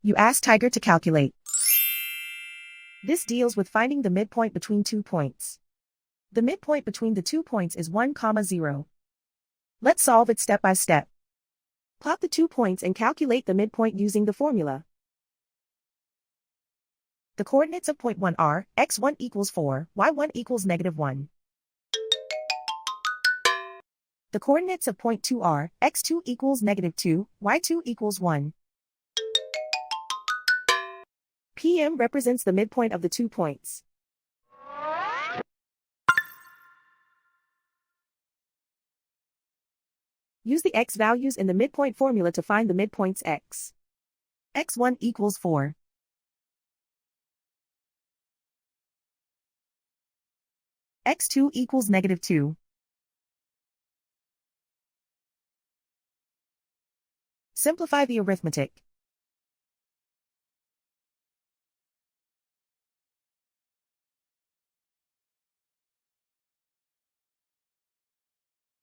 You ask Tiger to calculate. This deals with finding the midpoint between 2 points. The midpoint between the 2 points is 1, 0. Let's solve it step by step. Plot the 2 points and calculate the midpoint using the formula. The coordinates of point 1 are x1 equals 4, y1 equals -1. The coordinates of point 2 are x2 equals -2, y2 equals 1. PM represents the midpoint of the 2 points. Use the x values in the midpoint formula to find the midpoints x. x1 equals 4. x2 equals -2. Simplify the arithmetic.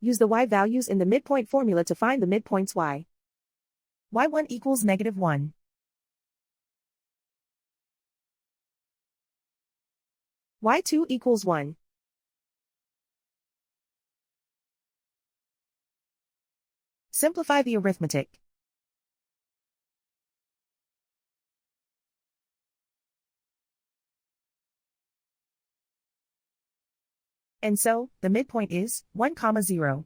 Use the y values in the midpoint formula to find the midpoints y. y1 equals -1. y2 equals 1. Simplify the arithmetic. And so, the midpoint is 1, 0.